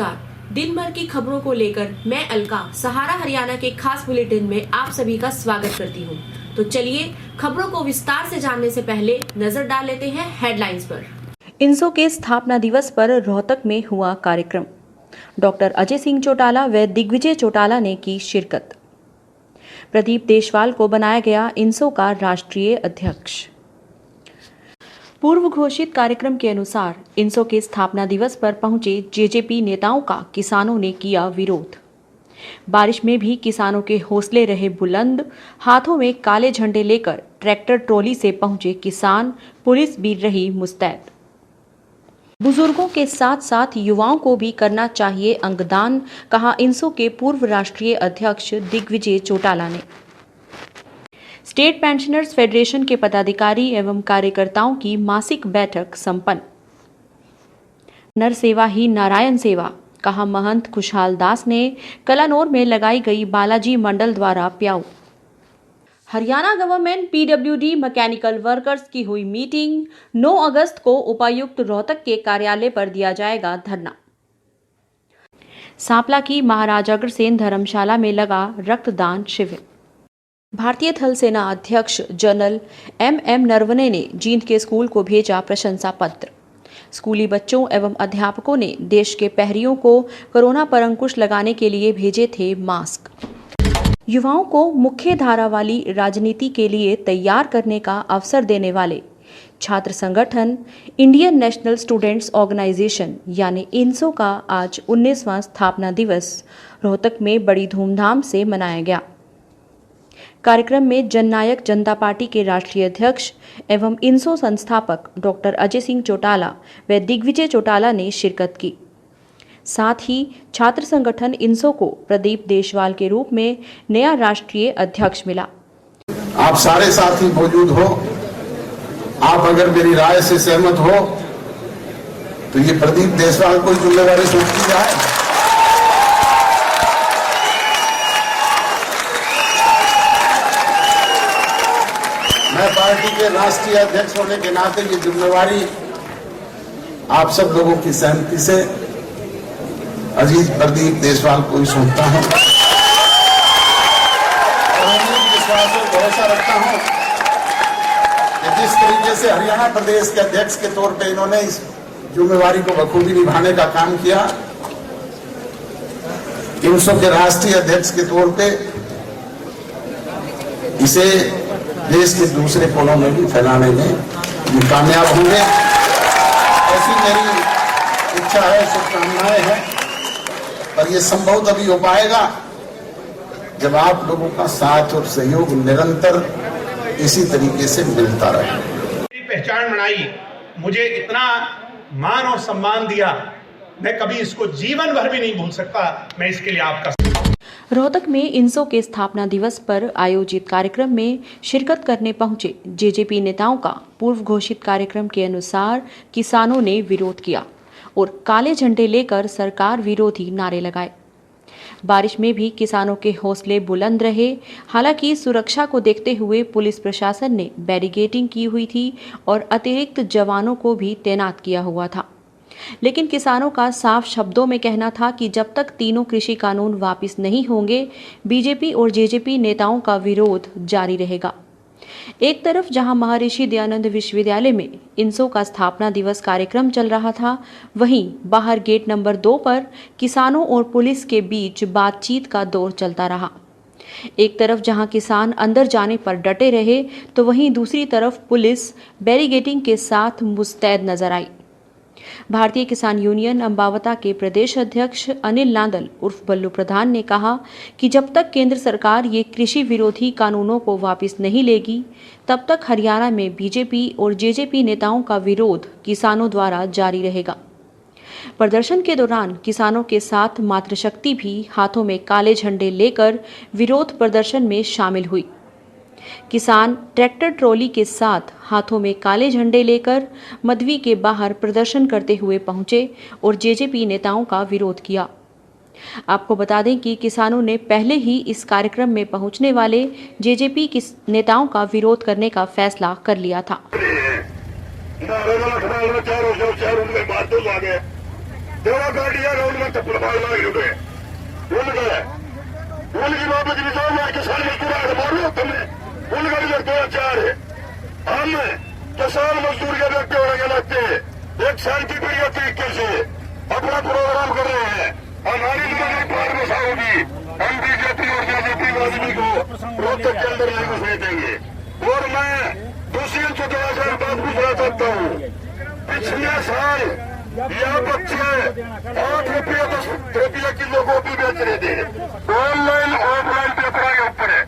नमस्कार। दिन भर की खबरों को लेकर मैं अलका सहारा हरियाणा के खास बुलेटिन में आप सभी का स्वागत करती हूं। तो चलिए खबरों को विस्तार से जानने से पहले नजर डाल लेते हैं हेडलाइंस पर। इनसो के स्थापना दिवस पर रोहतक में हुआ कार्यक्रम। डॉक्टर अजय सिंह चौटाला व दिग्विजय चौटाला ने की शिरकत। प्रदीप देशवाल को बनाया गया इनसो का राष्ट्रीय अध्यक्ष। पूर्व घोषित कार्यक्रम के अनुसार इनसो के स्थापना दिवस पर पहुंचे जेजेपी नेताओं का किसानों ने किया विरोध। बारिश में भी किसानों के हौसले रहे बुलंद। हाथों में काले झंडे लेकर ट्रैक्टर ट्रॉली से पहुंचे किसान, पुलिस भी रही मुस्तैद। बुजुर्गों के साथ साथ युवाओं को भी करना चाहिए अंगदान, कहा इनसो के पूर्व राष्ट्रीय अध्यक्ष दिग्विजय चौटाला ने। स्टेट पेंशनर्स फेडरेशन के पदाधिकारी एवं कार्यकर्ताओं की मासिक बैठक संपन्न। नर सेवा ही नारायण सेवा, कहा महंत खुशहाल दास ने। कलानौर में लगाई गई बालाजी मंडल द्वारा प्याऊ। Haryana government PWD mechanical workers की हुई मीटिंग। 9 अगस्त को उपायुक्त रोहतक के कार्यालय पर दिया जाएगा धरना। सांपला की महाराजा अग्रसेन धर्मशाला में लगा रक्तदान शिविर। भारतीय थल सेना अध्यक्ष जनरल एम नरवणे ने जींद के स्कूल को भेजा प्रशंसा पत्र। स्कूली बच्चों एवं अध्यापकों ने देश के प्रहरियों को कोरोना पर अंकुश लगाने के लिए भेजे थे मास्क। युवाओं को मुख्य धारा वाली राजनीति के लिए तैयार करने का अवसर देने वाले छात्र संगठन इंडियन नेशनल स्टूडेंट्स ऑर्गेनाइजेशन यानी इनसो का आज 19वां स्थापना दिवस रोहतक में बड़ी धूमधाम से मनाया गया। कार्यक्रम में जननायक जनता पार्टी के राष्ट्रीय अध्यक्ष एवं इनसो संस्थापक डॉक्टर अजय सिंह चौटाला व दिग्विजय चौटाला ने शिरकत की। साथ ही छात्र संगठन इनसो को प्रदीप देशवाल के रूप में नया राष्ट्रीय अध्यक्ष मिला। आप सारे साथी मौजूद हो, आप अगर मेरी राय से सहमत हो तो ये प्रदीप देशवाल को जिम्मेदारी सौंपी जाए। मैं पार्टी के राष्ट्रीय अध्यक्ष होने के नाते ये जिम्मेवारी आप सब लोगों की सहमति से अजीत प्रदीप देशवाल को ही सौंपता हूं और विश्वास और भरोसा रखता हूं कि जिस तरीके से हरियाणा प्रदेश के अध्यक्ष के तौर पे इन्होंने इस जिम्मेवारी को बखूबी निभाने का काम किया, इनसो के राष्ट्रीय अध्यक्ष के तौर पे इसे देश के दूसरे कोनों में भी फैलाने में कामयाब होंगे, ऐसी मेरी इच्छा है, शुभकामनाएं हैं। पर यह संभव तभी हो पाएगा जब आप लोगों का साथ और सहयोग निरंतर इसी तरीके से मिलता रहे। मेरी पहचान बनाई, मुझे इतना मान और सम्मान दिया, मैं कभी इसको जीवन भर भी नहीं भूल सकता। मैं इसके लिए आपका। रोहतक में इनसो के स्थापना दिवस पर आयोजित कार्यक्रम में शिरकत करने पहुंचे जेजेपी नेताओं का पूर्व घोषित कार्यक्रम के अनुसार किसानों ने विरोध किया और काले झंडे लेकर सरकार विरोधी नारे लगाए। बारिश में भी किसानों के हौसले बुलंद रहे। हालांकि सुरक्षा को देखते हुए पुलिस प्रशासन ने बैरिकेडिंग की हुई थी और अतिरिक्त जवानों को भी तैनात किया हुआ था। लेकिन किसानों का साफ शब्दों में कहना था कि जब तक तीनों कृषि कानून वापस नहीं होंगे, बीजेपी और जेजेपी नेताओं का विरोध जारी रहेगा। एक तरफ जहां महर्षि दयानंद विश्वविद्यालय में इनसो का स्थापना दिवस कार्यक्रम चल रहा था, वहीं बाहर गेट नंबर 2 पर किसानों और पुलिस के बीच बातचीत का दौर चलता रहा। एक तरफ जहां किसान अंदर जाने पर डटे रहे, तो वहीं दूसरी तरफ पुलिस बैरिकेडिंग के साथ मुस्तैद नजर आई। भारतीय किसान यूनियन अंबावता के प्रदेश अध्यक्ष अनिल नांदल उर्फ बल्लू प्रधान ने कहा कि जब तक केंद्र सरकार ये कृषि विरोधी कानूनों को वापस नहीं लेगी, तब तक हरियाणा में बीजेपी और जेजेपी नेताओं का विरोध किसानों द्वारा जारी रहेगा। प्रदर्शन के दौरान किसानों के साथ मातृशक्ति भी हाथों में काले झंडे लेकर विरोध प्रदर्शन में शामिल हुई। किसान ट्रैक्टर ट्रॉली के साथ हाथों में काले झंडे लेकर मदवी के बाहर प्रदर्शन करते हुए पहुंचे और जेजेपी नेताओं का विरोध किया। आपको बता दें कि किसानों ने पहले ही इस कार्यक्रम में पहुंचने वाले जेजेपी के नेताओं का विरोध करने का फैसला कर लिया था। तेरा गाड़ियां रोड में चप्पल मार लुटे उनकी वापस निजाम है किसान मजदूर आज मारो तुमने उनका भी 2004 है। हम किसान मजदूर के व्यक्ति होने लगते एक शांति प्रिय तरीके से अपना प्रोग्राम कर रहे हैं। हमारी जिम्मेदारी पार में होगी। हम बीजेपी और जेजेपी आदमी को रोहतक के अंदर नहीं घुसने देंगे। और मैं दूसरी छोटा सा बात पूछना चाहता हूँ, पिछले साल यह बच्चे 8 रुपये 10 रुपये किलो गोभी बेच रहे थे। ऑनलाइन ऑफलाइन पेपर के ऊपर है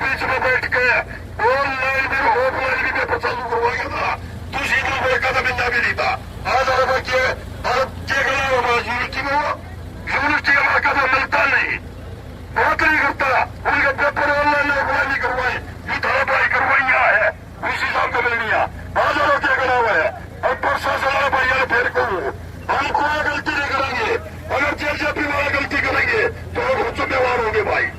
बीच में बैठ के ऑनलाइन भी ऑफलाइन भी पेपर चालू करवाया था। दूसरी को कोई कदम मिलता भी नहीं था। आज बच्चे यूनिवर्सिटी में यूनिवर्सिटी का कदम मिलता नहीं, बात नहीं करता। उनके पेपर ऑनलाइन ऑफलाइन नहीं करवाए, ये धारावाही करवाइया है उसी हिसाब से मिलनी है। आज क्या करा हुआ है और प्रशासन वाला भैया फिर को हम कोई गलती नहीं करेंगे। अगर जेजेपी वाला गलती करेंगे तो हम जिम्मेवार होंगे भाई।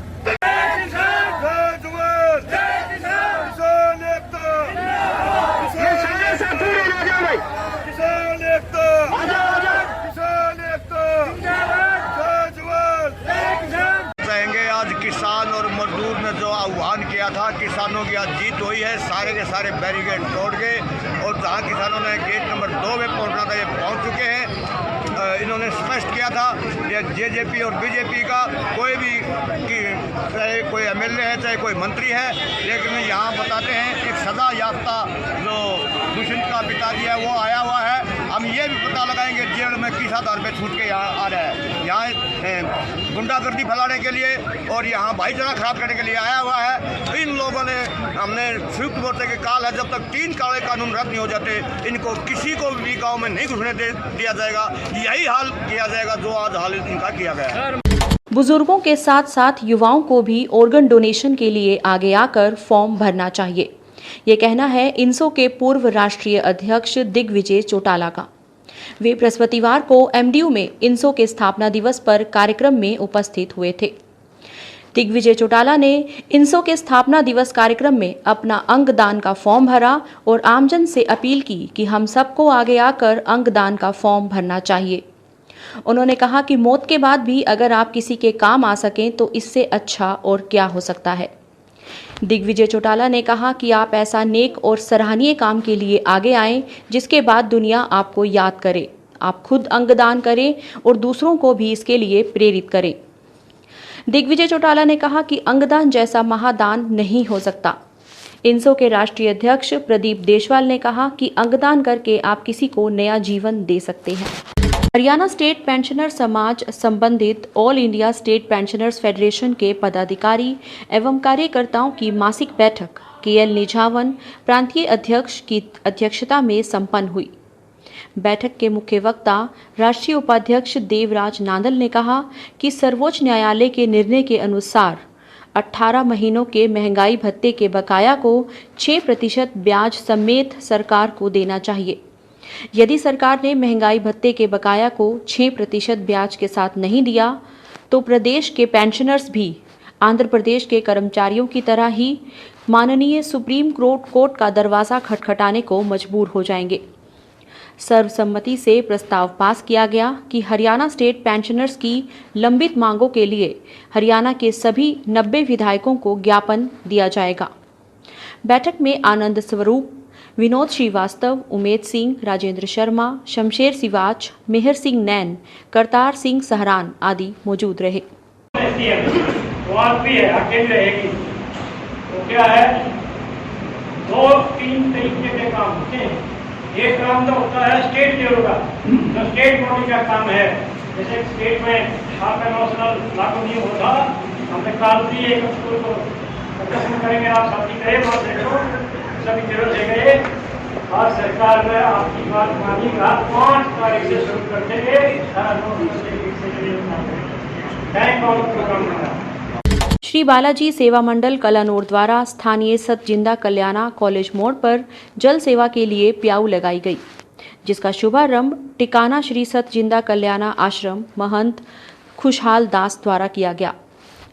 आज किसान और मजदूर ने जो आह्वान किया था, किसानों की आज जीत हुई है। सारे के सारे बैरिकेड तोड़ गए और जहाँ किसानों ने गेट नंबर 2 में पहुँचना था ये पहुँच चुके हैं। इन्होंने स्पष्ट किया था कि जेजेपी और बीजेपी का कोई भी चाहे कोई एमएलए है चाहे कोई मंत्री है, लेकिन यहाँ बताते हैं एक सजा याफ्ता जो दुष्यंत का पिताजी है वो आया हुआ है। हम ये भी पता लगाएंगे जेल में किस आधार पे छूट के यहाँ आ रहा है। यहाँ गुंडागर्दी फैलाने के लिए और यहाँ भाईचारा खराब करने के लिए आया हुआ है। इन लोगों ने हमने संयुक्त मोर्चे के काल है, जब तक 3 काले कानून रद्द नहीं हो जाते इनको किसी को भी गाँव में नहीं घुसने दिया जाएगा। यही हाल किया जाएगा जो आज हाल इनका किया गया है। बुजुर्गों के साथ साथ युवाओं को भी ऑर्गन डोनेशन के लिए आगे आकर फॉर्म भरना चाहिए। ये कहना है इनसो के पूर्व राष्ट्रीय अध्यक्ष दिग्विजय चौटाला का। वे बृहस्पतिवार को एमडीयू में इनसो के स्थापना दिवस पर कार्यक्रम में उपस्थित हुए थे। दिग्विजय चौटाला ने इनसो के स्थापना दिवस कार्यक्रम में अपना अंगदान का फॉर्म भरा और आमजन से अपील की कि हम सबको आगे आकर अंगदान का फॉर्म भरना चाहिए। उन्होंने कहा कि मौत के बाद भी अगर आप किसी के काम आ सकें तो इससे अच्छा और क्या हो सकता है। दिग्विजय चौटाला ने कहा कि आप ऐसा नेक और सराहनीय काम के लिए आगे आएं जिसके बाद दुनिया आपको याद करे। आप खुद अंगदान करें और दूसरों को भी इसके लिए प्रेरित करें। दिग्विजय चौटाला ने कहा कि अंगदान जैसा महादान नहीं हो सकता। इनसो के राष्ट्रीय अध्यक्ष प्रदीप देशवाल ने कहा कि अंगदान करके आप किसी को नया जीवन दे सकते हैं। हरियाणा स्टेट पेंशनर समाज संबंधित all India state pensioners federation के पदाधिकारी एवं कार्यकर्ताओं की मासिक बैठक केएल निझावन प्रांतीय अध्यक्ष की अध्यक्षता में संपन्न हुई। बैठक के मुख्य वक्ता राष्ट्रीय उपाध्यक्ष देवराज नांदल ने कहा कि सर्वोच्च न्यायालय के निर्णय के अनुसार 18 महीनों के महंगाई भत्ते के बकाया को 6% ब्याज समेत सरकार को देना चाहिए। यदि सरकार ने महंगाई भत्ते के बकाया को 6% ब्याज के साथ नहीं दिया तो प्रदेश के पेंशनर्स भी आंध्र प्रदेश के कर्मचारियों की तरह ही माननीय सुप्रीम कोर्ट का दरवाजा खटखटाने को मजबूर हो जाएंगे। सर्वसम्मति से प्रस्ताव पास किया गया कि हरियाणा स्टेट पेंशनर्स की लंबित मांगों के लिए हरियाणा के सभी 90 विधायकों को ज्ञापन दिया जाएगा। बैठक में आनंद स्वरूप, विनोद श्रीवास्तव, उमेद सिंह, राजेंद्र शर्मा, शमशेर सिवाच, मेहर सिंह नैन, करतार सिंह सहरान आदि मौजूद रहे। भी है, आगे भी रहेगी। तो क्या है, 2-3 तरीके के काम होते हैं। एक काम तो होता है स्टेट लेवल का, जो स्टेट बॉडी का काम है। जैसे स्टेट में आपका नेशनल लागू नहीं होता, हमने काल भी एक स्कूल को प्रदर्शन करेंगे, आप साथी गए वहाँ देखो सभी जरूर से गए और सरकार में आपकी बात मानेगा। 5 तारीख से शुरू कर देंगे, सारा बैंक और प्रोग्राम होगा। श्री बालाजी सेवा मंडल कलानौर द्वारा स्थानीय सत जिंदा कल्याणा कॉलेज मोड़ पर जल सेवा के लिए प्याऊ लगाई गई, जिसका शुभारंभ टिकाना श्री सत जिंदा कल्याणा आश्रम महंत खुशहाल दास द्वारा किया गया।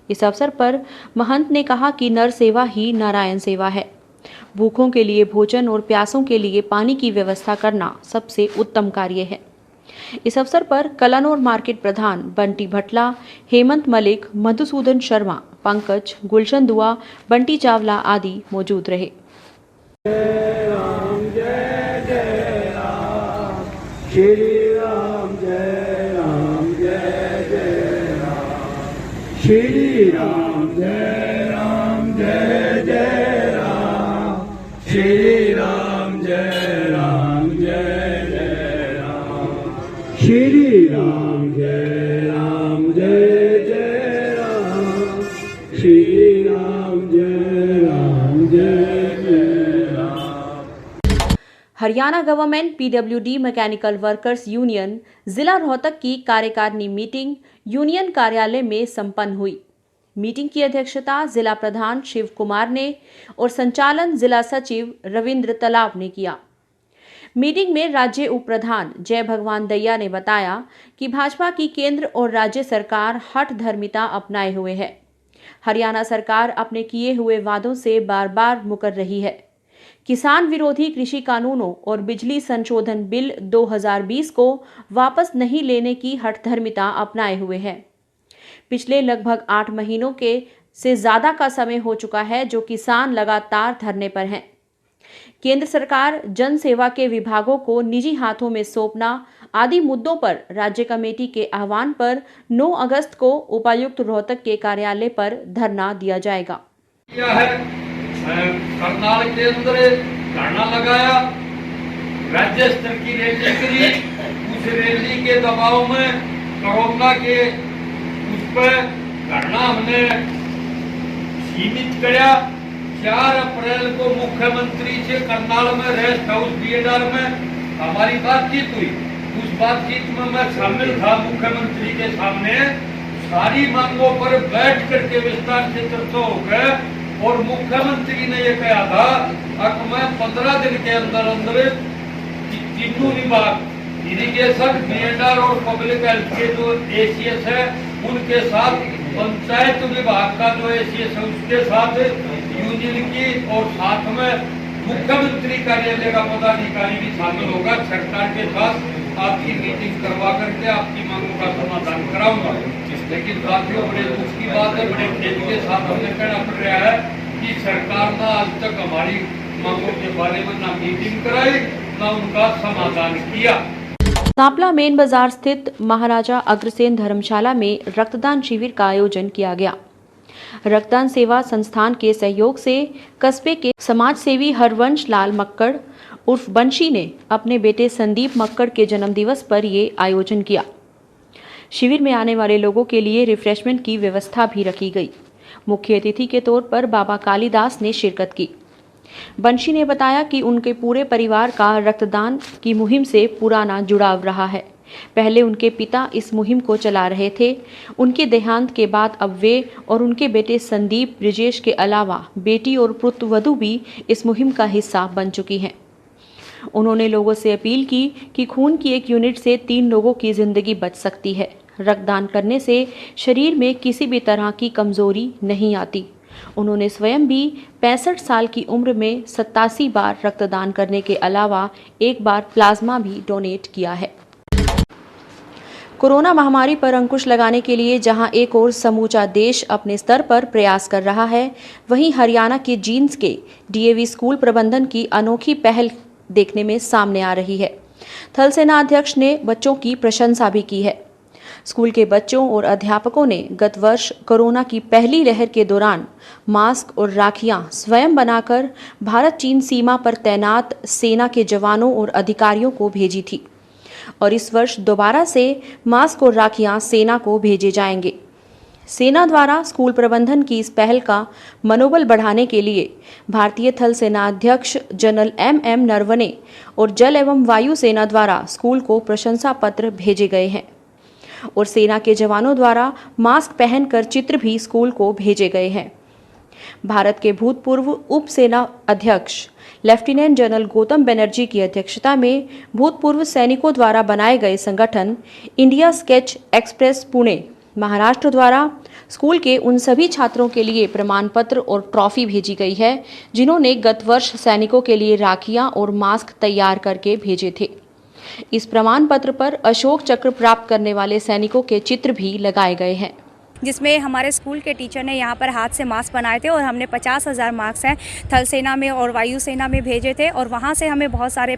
इस अवसर पर महंत ने कहा कि नर सेवा ही नारायण सेवा है। भूखों के लिए भोजन और प्यासों के लिए पानी की व्यवस्था करना सबसे उत्तम कार्य है। इस अवसर पर कलानौर मार्केट प्रधान बंटी भटला, हेमंत मलिक, मधुसूदन शर्मा, पंकज, गुलशन दुआ, बंटी चावला आदि मौजूद रहे। श्री राम जय राम जय जय राम, श्री राम जय राम जय जय राम, श्री राम जय राम जय जय राम, श्री राम जय राम जय जय Ram. Haryana government PWD mechanical workers union जिला रोहतक की कार्यकारिणी मीटिंग यूनियन कार्यालय में संपन्न हुई। मीटिंग की अध्यक्षता जिला प्रधान शिव कुमार ने और संचालन जिला सचिव रविंद्र तालाब ने किया। मीटिंग में राज्य उप प्रधान जय भगवान दैया ने बताया कि भाजपा की केंद्र और राज्य सरकार हठ धर्मिता अपनाए हुए है। हरियाणा सरकार अपने किए हुए वादों से बार बार मुकर रही है। किसान विरोधी कृषि कानूनों और बिजली संशोधन बिल 2020 को वापस नहीं लेने की हठधर्मिता अपनाए हुए है। पिछले लगभग 8 महीनों के से ज्यादा का समय हो चुका है जो किसान लगातार धरने पर हैं। केंद्र सरकार जन सेवा के विभागों को निजी हाथों में सौंपना आदि मुद्दों पर राज्य कमेटी के आह्वान पर 9 अगस्त को उपायुक्त रोहतक के कार्यालय पर धरना दिया जाएगा। करनाल के अंदर धरना लगाया, राज्य स्तर की रैली करी। उस रैली के दबाव में कोरोना के उस पर धरना हमने सीमित किया। 4 अप्रैल को मुख्यमंत्री से करनाल में रेस्ट हाउस बीएडआर में हमारी बातचीत हुई। उस बातचीत में मैं शामिल था। मुख्यमंत्री के सामने सारी मांगों पर बैठ करके विस्तार से चर्चा हो गए और मुख्यमंत्री ने यह कहा था कि मैं 15 दिन के अंदर अंदर तीनों विभाग इरिगेशन, बीएडआर और पब्लिक हेल्थ के जो एसीएस है उनके साथ, पंचायत विभाग का जो एसीएस है उसके साथ, यूनियन की और साथ में मुख्यमंत्री कार्यालय का पदाधिकारी भी शामिल होगा। सरकार के साथ आपकी मीटिंग करवा करके आपकी मांगों का समाधान कराऊंगा। लेकिन साथियों, बड़े दुख की बात है, बड़े खेद के साथ हमें कहना पड़ रहा है कि सरकार ने आज तक हमारी मांगों के बारे में ना मीटिंग कराई ना उनका समाधान किया। सांपला मेन बाजार स्थित महाराजा अग्रसेन धर्मशाला में रक्तदान शिविर का आयोजन किया गया। रक्तदान सेवा संस्थान के सहयोग से कस्बे के समाज सेवी हरवंश लाल मक्कड़ उर्फ बंशी ने अपने बेटे संदीप मक्कड़ के जन्मदिवस पर ये आयोजन किया। शिविर में आने वाले लोगों के लिए रिफ्रेशमेंट की व्यवस्था भी रखी गई। मुख्य अतिथि के तौर पर बाबा कालीदास ने शिरकत की। बंशी ने बताया कि उनके पूरे परिवार का रक्तदान की मुहिम से पुराना जुड़ाव रहा है। पहले उनके पिता इस मुहिम को चला रहे थे। उनके देहांत के बाद अब वे और उनके बेटे संदीप ब्रिजेश के अलावा बेटी और पुत्रवधू भी इस मुहिम का हिस्सा बन चुकी हैं। उन्होंने लोगों से अपील की कि खून की एक यूनिट से 3 लोगों की जिंदगी बच सकती है। रक्तदान करने से शरीर में किसी भी तरह की कमजोरी नहीं आती। उन्होंने स्वयं भी 65 साल की उम्र में 87 बार रक्तदान करने के अलावा 1 बार प्लाज्मा भी डोनेट किया है। कोरोना महामारी पर अंकुश लगाने के लिए जहां एक ओर समूचा देश अपने स्तर पर प्रयास कर रहा है, वहीं हरियाणा के जींद के डीएवी स्कूल प्रबंधन की अनोखी पहल देखने में सामने आ रही है। थल सेना अध्यक्ष ने बच्चों की प्रशंसा भी की है। स्कूल के बच्चों और अध्यापकों ने गत वर्ष कोरोना की पहली लहर के दौरान मास्क और राखियां स्वयं बनाकर भारत चीन सीमा पर तैनात सेना के जवानों और अधिकारियों को भेजी थी और इस वर्ष दोबारा से मास्क और राखियां सेना को भेजे जाएंगे। सेना द्वारा स्कूल प्रबंधन की इस पहल का मनोबल बढ़ाने के लिए भारतीय थल सेना अध्यक्ष जनरल MM नरवणे और जल एवं वायु सेना द्वारा स्कूल को प्रशंसा पत्र भेजे गए हैं और सेना के जवानों द्वारा मास्क पहनकर चित्र भी स्कूल को भेजे गए हैं। भारत के भूतपूर्व उप सेना अध्यक्ष लेफ्टिनेंट जनरल गौतम बनर्जी की अध्यक्षता में भूतपूर्व सैनिकों द्वारा बनाए गए संगठन India sketch express Pune Maharashtra द्वारा स्कूल के उन सभी छात्रों के लिए प्रमाण पत्र और ट्रॉफी भेजी गई है जिन्होंने गत वर्ष सैनिकों के लिए राखियां और मास्क तैयार करके भेजे थे। इस प्रमाण पत्र पर अशोक चक्र प्राप्त करने वाले सैनिकों के चित्र भी लगाए गए हैं, जिसमें हमारे स्कूल के टीचर ने यहाँ पर हाथ से मास्क बनाए थे और हमने 50,000 मार्क्स हैं थल सेना में और वायु सेना में भेजे थे और वहाँ से हमें बहुत सारे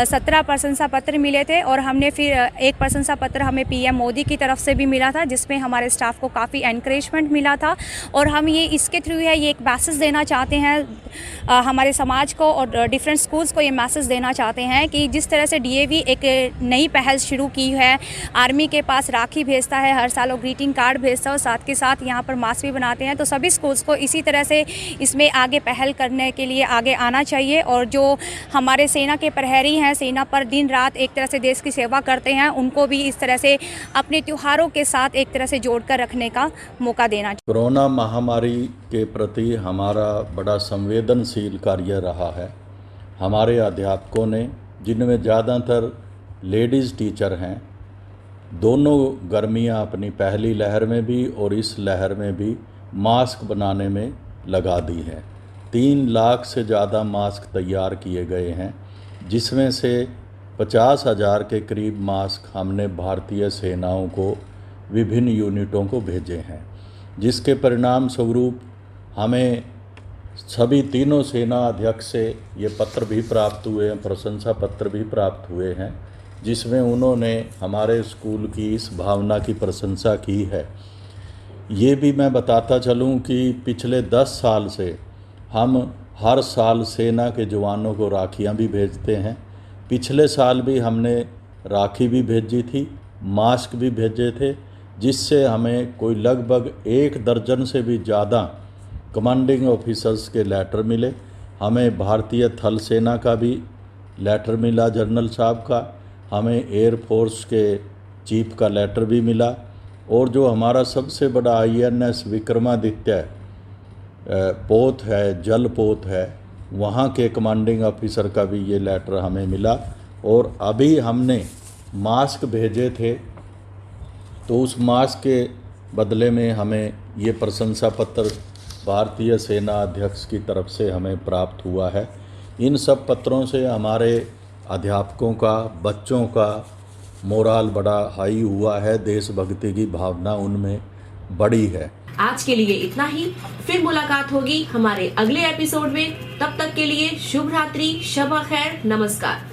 17 प्रशंसा पत्र मिले थे और हमने फिर एक प्रशंसा पत्र हमें पीएम मोदी की तरफ से भी मिला था, जिसमें हमारे स्टाफ को काफ़ी एनकरेजमेंट मिला था। और हम ये इसके थ्रू है ये एक मैसेज देना चाहते हैं हमारे समाज को और डिफरेंट स्कूल्स को, ये मैसेज देना चाहते हैं कि जिस तरह से DAV एक नई पहल शुरू की है, आर्मी के पास राखी भेजता है हर साल और ग्रीटिंग कार्ड भेजता है और साथ के साथ यहाँ पर मास्क भी बनाते हैं, तो सभी स्कूल्स को इसी तरह से इसमें आगे पहल करने के लिए आगे आना चाहिए। और जो हमारे सेना के प्रहरी हैं, सेना पर दिन रात एक तरह से देश की सेवा करते हैं, उनको भी इस तरह से अपने त्योहारों के साथ एक तरह से जोड़कर रखने का मौका देना चाहिए। कोरोना महामारी के प्रति हमारा बड़ा संवेदनशील कार्य रहा है। हमारे अध्यापकों ने, जिनमें ज़्यादातर लेडीज़ टीचर हैं, दोनों गर्मियां अपनी पहली लहर में भी और इस लहर में भी मास्क बनाने में लगा दी है। 3 लाख से ज़्यादा मास्क तैयार किए गए हैं, जिसमें से 50,000 के करीब मास्क हमने भारतीय सेनाओं को, विभिन्न यूनिटों को भेजे हैं, जिसके परिणाम स्वरूप हमें सभी तीनों सेना अध्यक्ष से ये पत्र भी प्राप्त हुए हैं, प्रशंसा पत्र भी प्राप्त हुए हैं, जिसमें उन्होंने हमारे स्कूल की इस भावना की प्रशंसा की है। ये भी मैं बताता चलूं कि पिछले 10 साल से हम हर साल सेना के जवानों को राखियां भी भेजते हैं। पिछले साल भी हमने राखी भी भेजी थी, मास्क भी भेजे थे, जिससे हमें कोई लगभग 1 दर्जन से भी ज़्यादा कमांडिंग ऑफिसर्स के लेटर मिले। हमें भारतीय थल सेना का भी लेटर मिला, जनरल साहब का, हमें एयरफोर्स के चीफ का लेटर भी मिला, और जो हमारा सबसे बड़ा INS विक्रमादित्य पोत है, जल पोत है, वहाँ के कमांडिंग ऑफिसर का भी ये लेटर हमें मिला। और अभी हमने मास्क भेजे थे, तो उस मास्क के बदले में हमें ये प्रशंसा पत्र भारतीय सेना अध्यक्ष की तरफ से हमें प्राप्त हुआ है। इन सब पत्रों से हमारे अध्यापकों का, बच्चों का मोराल बड़ा हाई हुआ है, देशभक्ति की भावना उनमें बड़ी है। आज के लिए इतना ही, फिर मुलाकात होगी हमारे अगले एपिसोड में। तब तक के लिए शुभ रात्रि, शब खैर, नमस्कार।